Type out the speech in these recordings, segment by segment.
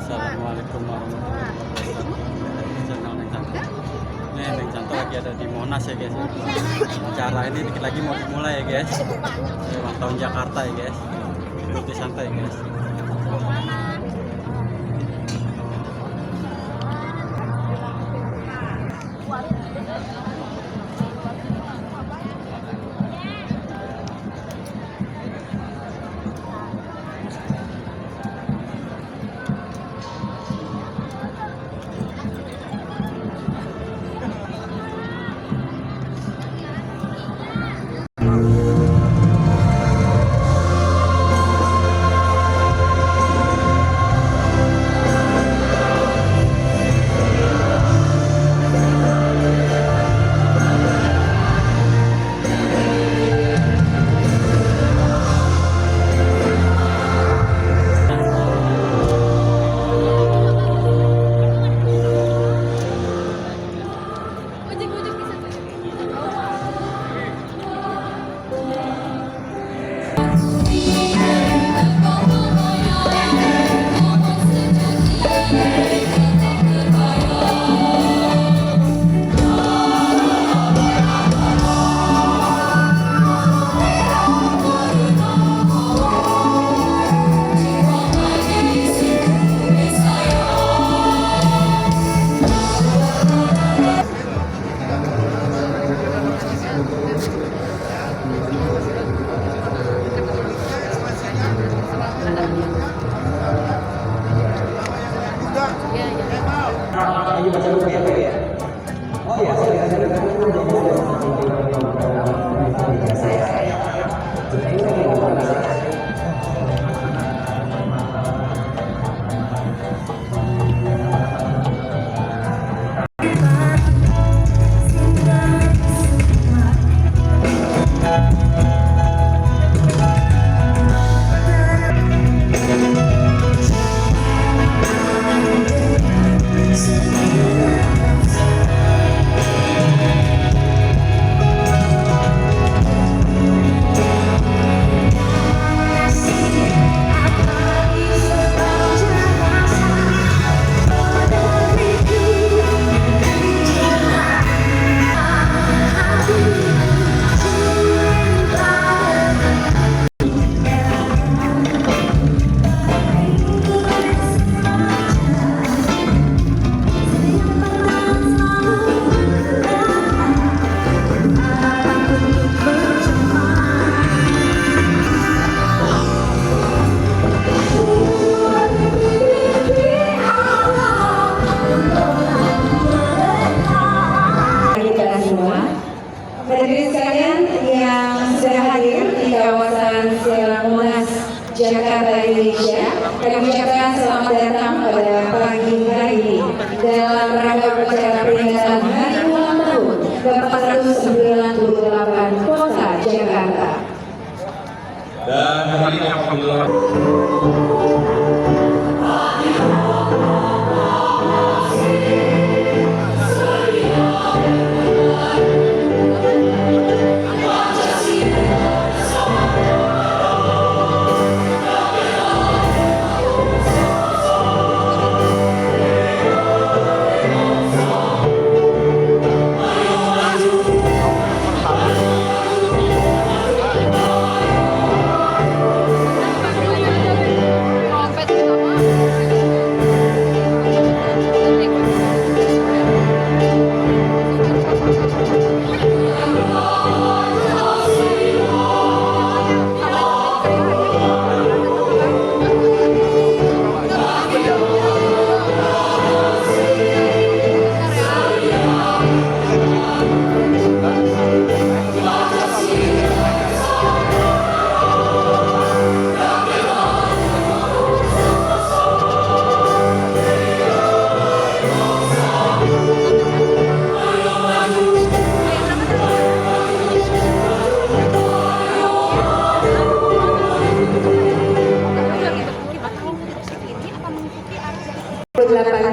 Assalamualaikum warahmatullahi wabarakatuh. Channel Neng Canto. Ini Neng Canto lagi ada di Monas ya guys. Acara ini dikit lagi mau dimulai ya guys. Ulang tahun Jakarta ya guys. Ikuti santai ya guys. Lagi baca buku ya? Oh iya, hadirin sekalian yang sudah hadir di kawasan Monas Jakarta Indonesia, kami ucapkan selamat datang pada pagi hari ini dalam rangka upacara peringatan Hari Ulang Tahun ke-498 Kota Jakarta. Dan hari ini alhamdulillah.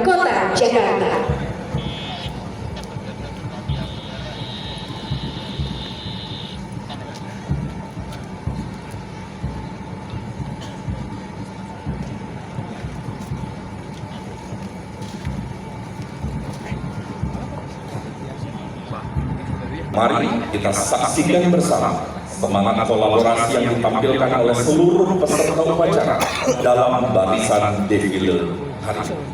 Kota Jakarta. Mari kita saksikan bersama semangat kolaborasi yang ditampilkan oleh seluruh peserta upacara dalam barisan defile hari ini.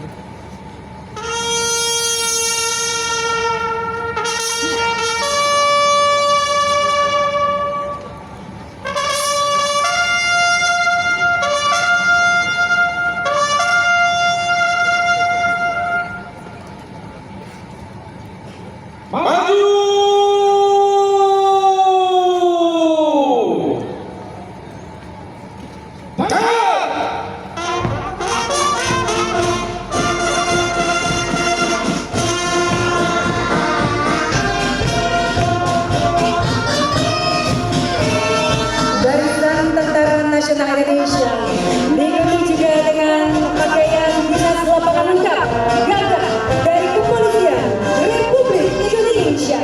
Barisan Tentara Nasional Indonesia diikuti juga dengan pakaian dinas lapangan lengkap gagah dari Kepolisian Republik Indonesia.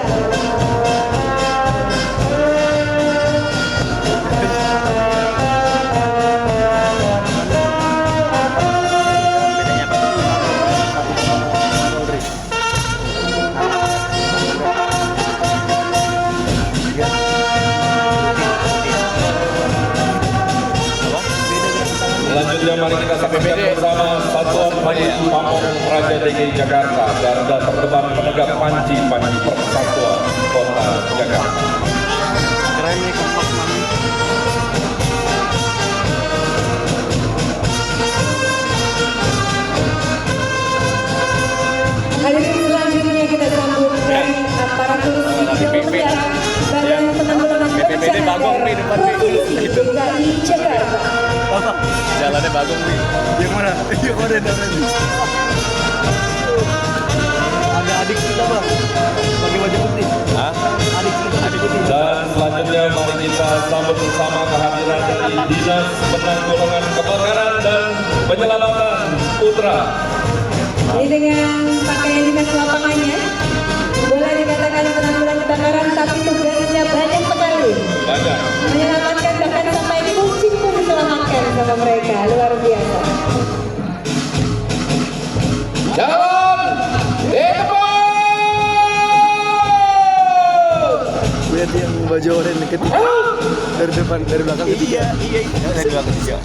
Selanjutnya mari kita saksikan bersama Satuan Polisi Pamong Praja DKI Jakarta, Garda Terdepan Penegak Panji Persatuan Kota Jakarta. Keren nih kompak mana. Hadirin selanjutnya kita sambut dari aparatur sipil negara Badan Penanggulangan Bencana Daerah Provinsi DKI Jakarta. Jalannya bagus nih. Yang mana? Yang mana namanya? Ada adik kita bang, pakai baju putih. Hah? Adik putih. Dan selanjutnya mari kita sambut bersama kehadiran dari Dinas Penanggulangan Kebakaran dan Penyelamatan Putra. Ini dengan pakaian dinas lapangannya, boleh dikatakan penanggulangan kebakaran, tapi tugasnya banyak sekali. Banyak. Menyelamatkan bahkan sampai kucing pun diselamatkan sama mereka, luar biasa. Jalan depan. Lihat yang baju oranye ketiga dari depan, dari belakang ketiga. Iya, dari belakang ketiga.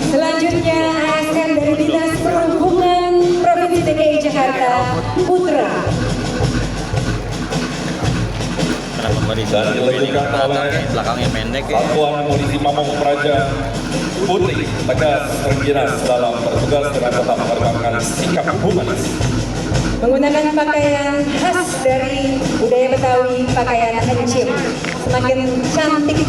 Selanjutnya ASN dari Dinas Perhubungan Provinsi DKI Jakarta, Putra. Dan dilanjutkan oleh Belakangnya pendek ya. Satuan Polisi Pamong Praja Putri, tegas terginas dalam bertugas dengan tetap mengembangkan sikap humanis. Menggunakan pakaian khas dari budaya Betawi, pakaian encim, semakin cantik.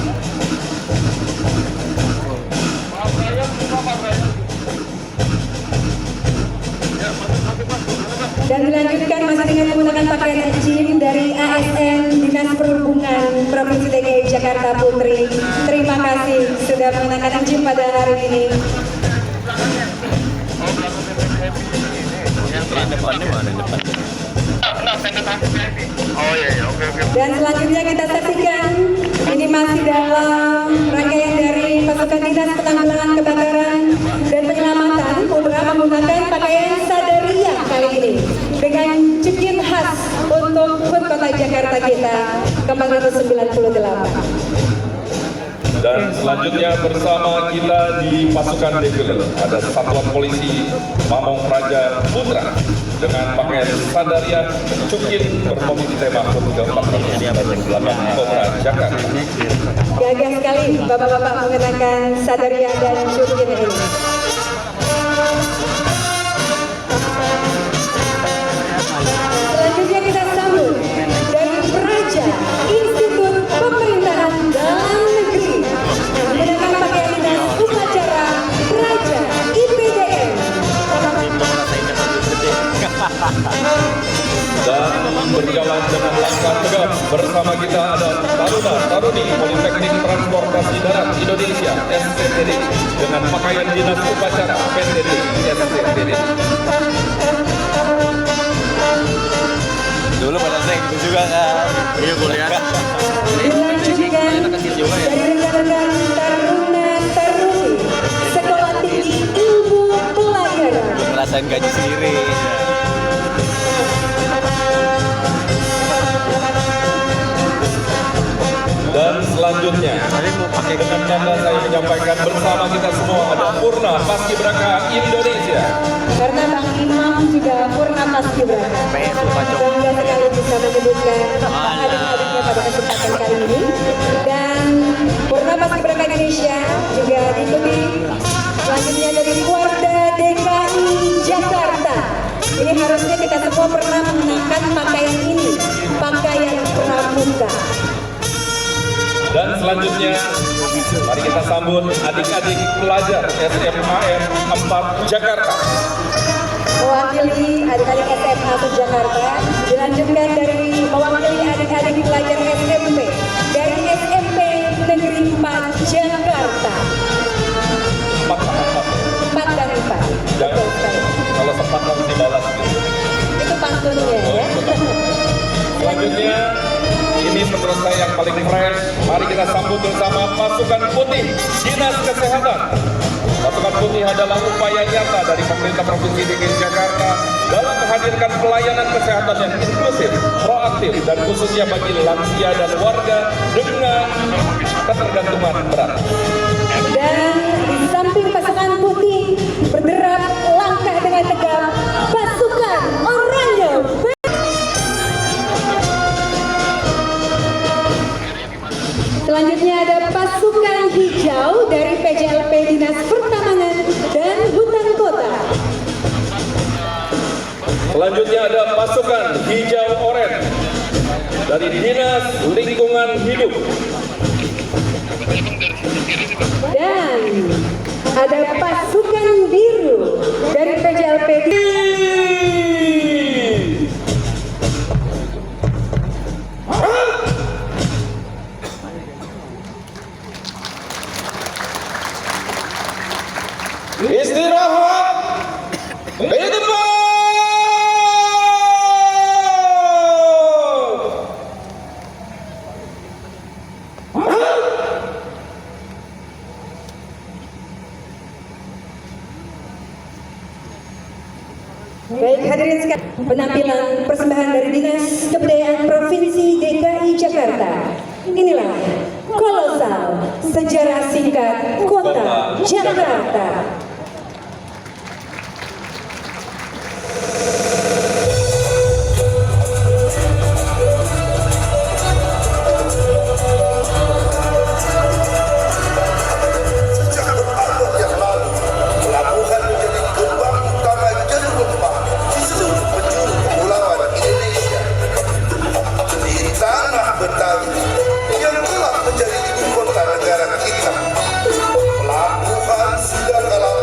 Dan dilanjutkan masih dengan menggunakan pakaian encim dari ASN Dinas Perhubungan Provinsi DKI Jakarta Putri. Terima kasih sudah mengenakan encim pada hari ini. Depannya mana depan? Dan selanjutnya kita saksikan, ini masih dalam rangkaian dari pasukan Dinas Penanggulangan Kebakaran dan Penyelamatan Putra menggunakan pakaian sadaria kali ini dengan cekin khas untuk HUT Kota Jakarta kita ke-498. Dan selanjutnya bersama kita di pasukan defile ada Satuan Polisi Pamong Praja Putra dengan pakaian sadaria cukin bermotif tema HUT ke-498 Kota Jakarta. Gagah sekali bapak-bapak mengenakan sadaria dan cukin ini. Selanjutnya kita sambut dari Praja Institut Pemerintahan Dalam Negeri menggunakan pakaian dinas upacara Praja IPDN. Dan berjalan dengan langkah tegap bersama kita ada Taruna Taruni Politeknik Transportasi Darat Indonesia STTD dengan pakaian dinas upacara PTD STTD. Dulu pada saya gitu juga kan. Iya boleh ya. Dilanjutkan dari rekan-rekan Taruna Taruni Sekolah Tinggi Ilmu Pelayaran. Ngerasain gaji sendiri. selanjutnya, Tadi mau pakai dengan bangga saya menyampaikan bersama kita semua ada Purna Paskibraka Indonesia. Karena Bang Imam juga Purna Paskibraka. Bangga sekali bisa menyebutkan adik-adiknya pada kesempatan kali ini. Dan Purna Paskibraka Indonesia juga diikuti selanjutnya dari Warda DKI Jakarta. Ini harusnya kita semua pernah mengenakan pakaian ini, pakaian pramuka. Dan selanjutnya, mari kita sambut adik-adik pelajar SMAN 4 Jakarta. Mewakili adik-adik SMA 1 Jakarta, dilanjutkan dari mewakili adik-adik pelajar SMP dari SMP Negeri 4 Jakarta. 4 dan 4. Jangan, kalau sempat harus dibalas gitu. Itu pantunnya ya. Selanjutnya, ini menurut saya yang paling fresh. Mari kita sambut bersama pasukan putih Dinas Kesehatan. Pasukan putih adalah upaya nyata dari pemerintah Provinsi DKI Jakarta dalam menghadirkan pelayanan kesehatan yang inklusif, proaktif, dan khususnya bagi lansia dan warga dengan ketergantungan berat. Dan di samping pasukan putih bergerak langkah dengan tegap pasukan oranye. Selanjutnya ada pasukan hijau dari PJLP Dinas Pertamanan dan Hutan Kota. Selanjutnya ada pasukan hijau oren dari Dinas Lingkungan Hidup. Dan ada pasukan biru dari PJLP. Istirahat di depan. Baik hadirin sekalian, penampilan persembahan dari Dinas Kebudayaan Provinsi DKI Jakarta. Inilah kolosal sejarah singkat Kota Jakarta. Sejak bertahun yang lalu, pelabuhan menjadi gerbang utama jalur rempah di seluruh penjuru kepulauan Indonesia. Di tanah Betawi yang telah menjadi ibu kota negara kita, pelabuhan sudah kalah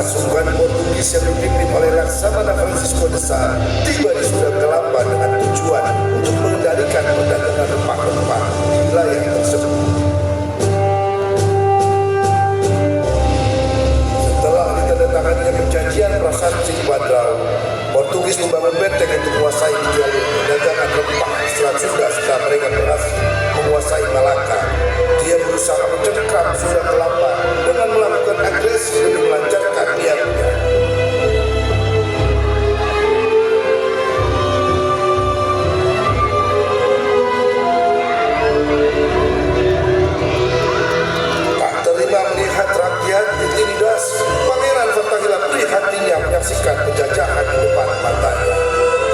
pasukan Portugis yang dipimpin oleh Laksamana Francisco de Sá tiba di Sunda Kelapa dengan tujuan untuk mengendalikan perdagangan rempah-rempah di wilayah tersebut. Setelah ditandatangani perjanjian Prasasti Badrau, Portugis membangun benteng untuk menguasai jalur perdagangan rempah Selat Sunda setelah mereka berhasil menguasai Malaka. Dia berusaha mencengkram Sunda Kelapa dengan melakukan agresi demi melancarkan niatnya. Tak terima melihat rakyat ditindas, Pangeran Fathahillah perih hatinya menyaksikan penjajahan di depan matanya.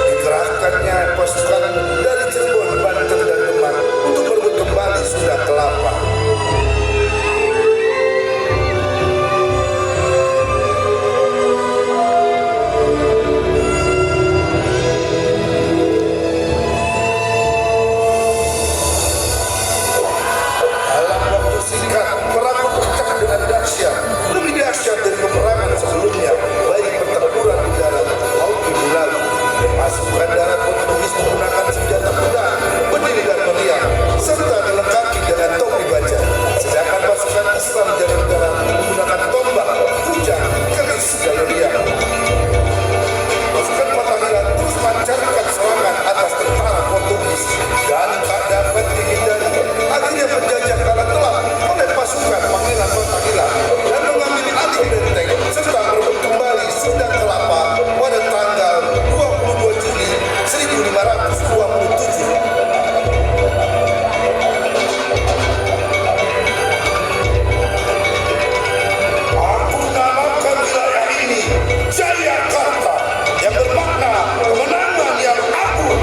Dikerahkannya pasukan dari Cirebon, Banten, dan Demak untuk merebut kembali Sunda Kelapa. Dalam waktu singkat, perang pecah dengan dahsyat, lebih dahsyat dari peperangan sebelumnya, baik pertempuran di darat maupun di laut. Pasukan darat Portugis menggunakan senjata pedang, pedang dan meriam, serta dilengkapi dengan topi baja. Sedangkan pasukan Islam jalur darat menggunakan tombak, kujang, keris, dan meriam. Pasukan Fathahillah terus melancarkan serangan atas tentara Portugis dan tak dapat dihindari. Akhirnya penjajah kalah telak oleh pasukan Pangeran Fathahillah dan mengambil alih benteng serta merebut kembali Sunda Kelapa pada tanggal 22 Juli 1527. Aku namakan wilayah ini Jayakarta, yang bermakna kemenangan yang agung.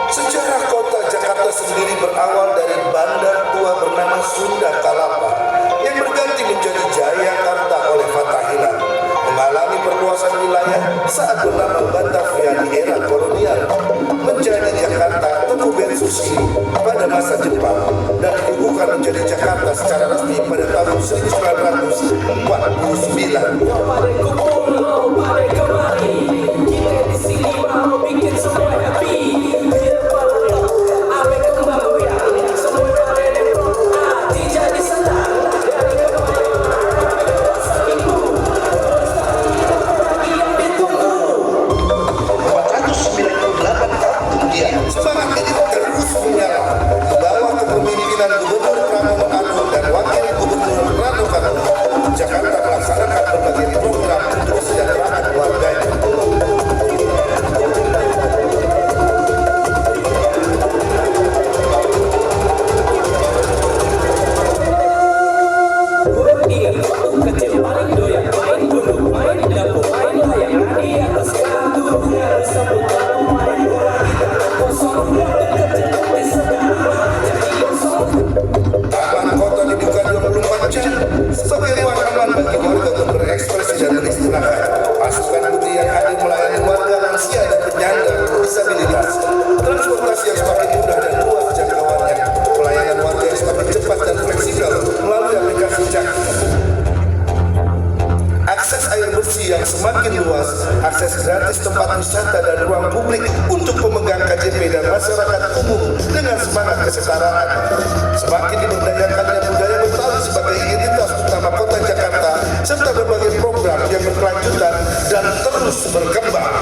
Sejarah kota Jakarta sendiri berawal dari bandar tua bernama Sunda Kelapa yang berganti menjadi Jayakarta oleh Fathahillah. Mengalami perluasan wilayah saat bernama Batavia di era kolonial, menjadi Jakarta Tengku Susi pada masa Jepang, dan dikukuhkan menjadi Jakarta secara resmi pada tahun 1949. Semangat ini terus menyala di bawah kepemimpinan Gubernur Pramono Anung dan Wakil Gubernur Rano Karno. Jakarta melaksanakan berbagai program untuk kesejahteraan warganya. Taman kota dibuka 24 jam sebagai ruang aman bagi warga untuk berekspresi dan beristirahat. Pasukan putri yang hadir melayani warga lansia dan penyandang disabilitas. Transportasi yang semakin mudah dan luas jangkauannya. Pelayanan warga yang semakin cepat dan fleksibel melalui aplikasi Jaki. Akses air bersih yang semakin luas, akses gratis tempat wisata dan ruang publik untuk pemegang KJP dan masyarakat umum dengan semangat kesetaraan. Semakin diberdayakannya budaya Betawi sebagai identitas utama kota Jakarta, serta berbagai program yang berkelanjutan dan terus berkembang.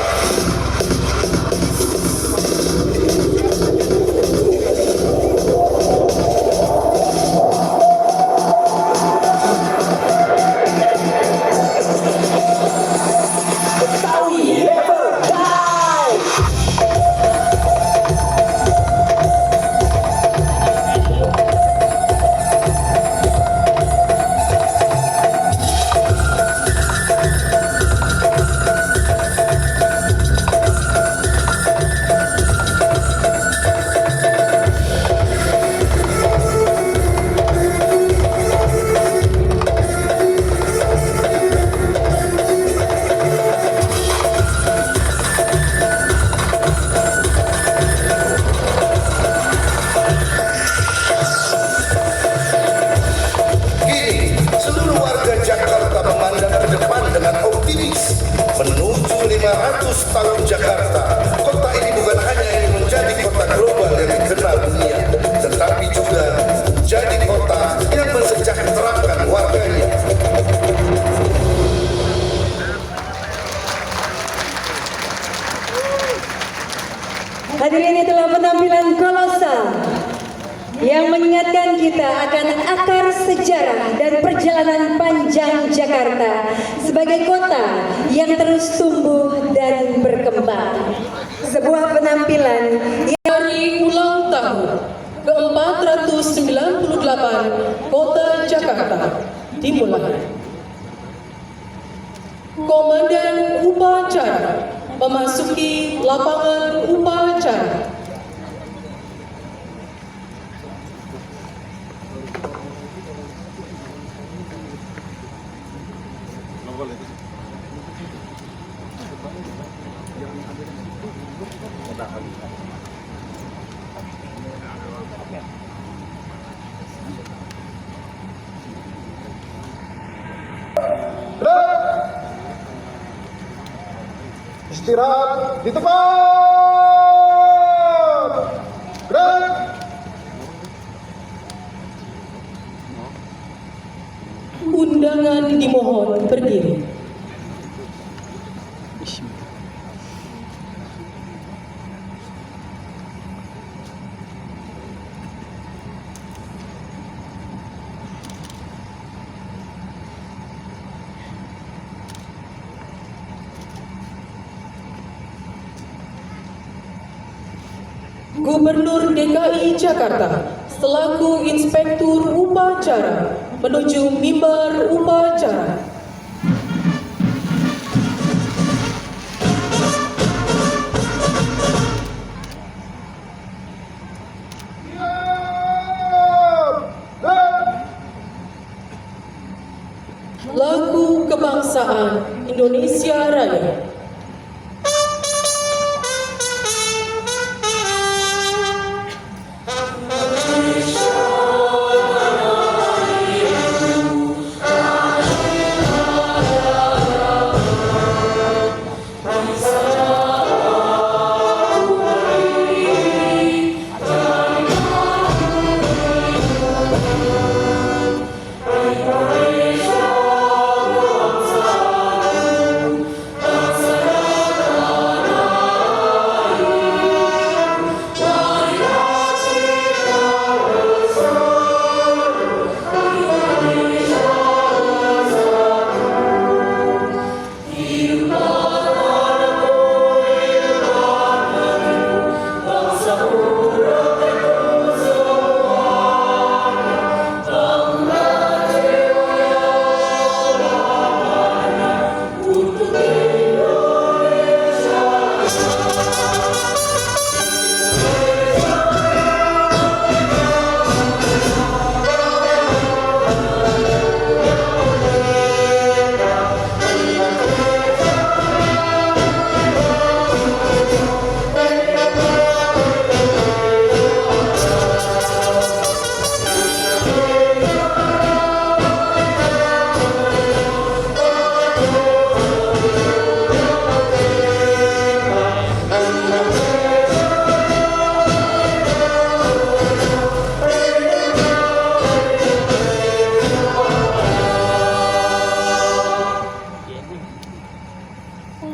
menuju 500 tahun Jakarta. Kota ini bukan hanya ingin menjadi kota global yang dikenal dunia, tetapi juga menjadi kota yang mensejahterakan warganya. Hadirin, itulah penampilan kolosal yang mengingatkan kita akan akar sejarah dan perjalanan panjang Jakarta sebagai kota yang terus tumbuh dan berkembang. Sebuah penampilan Hari ulang tahun ke-498 Kota Jakarta dimulai. Komandan upacara memasuki lapangan upacara. Istirahat di tempat. Gerak. Undangan dimohon berdiri. Gubernur DKI Jakarta selaku Inspektur Upacara menuju mimbar upacara. Lagu Kebangsaan Indonesia Raya.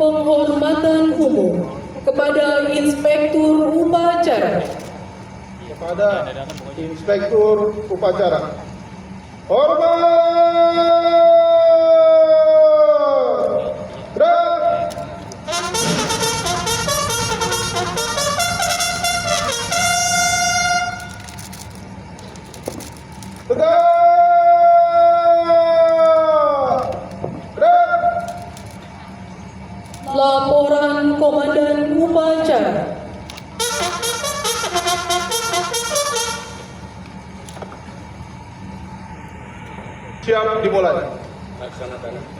Penghormatan umum kepada Inspektur Upacara. Kepada Inspektur Upacara. Hormat. Gerak. Tegak. Gerak. Laporan Komandan Upacara. Siap dimulai.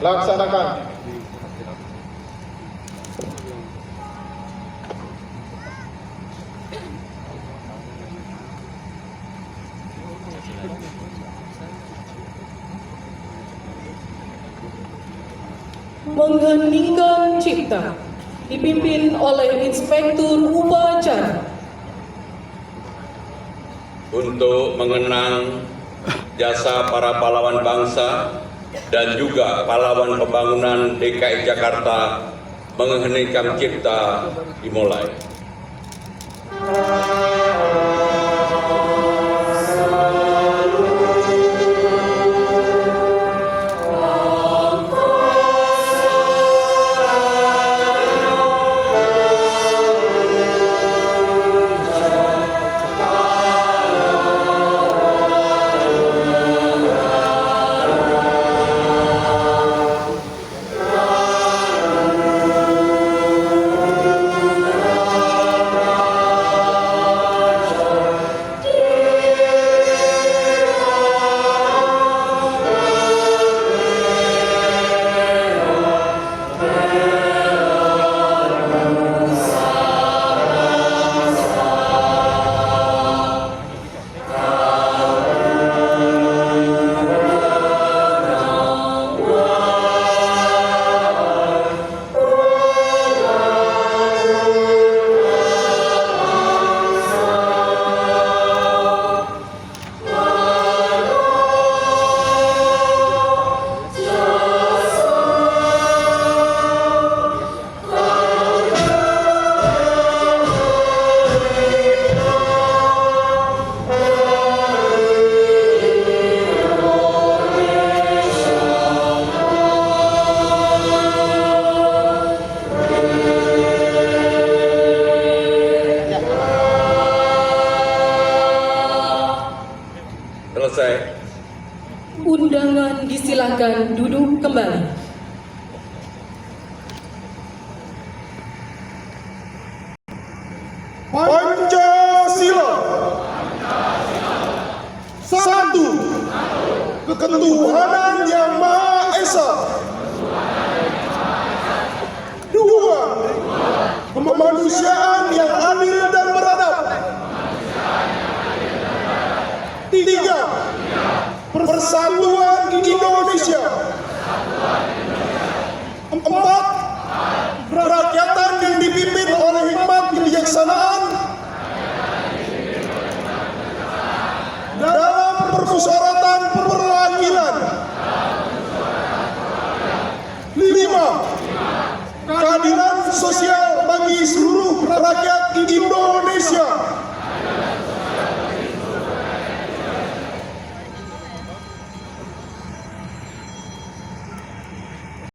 Laksanakan. mengheningkan cipta dipimpin oleh Inspektur Upacara. Untuk mengenang jasa para pahlawan bangsa dan juga pahlawan pembangunan DKI Jakarta, mengheningkan cipta dimulai. Selesai. Undangan disilakan duduk kembali. Pancasila. Satu. Ketuhanan Yang Maha Esa. Dua. Kemanusiaan yang adil dan beradab. Tiga. Persatuan Indonesia. Empat. Kerakyatan yang dipimpin oleh hikmat kebijaksanaan dalam permusyawaratan perwakilan. 5. Keadilan sosial bagi seluruh rakyat Indonesia.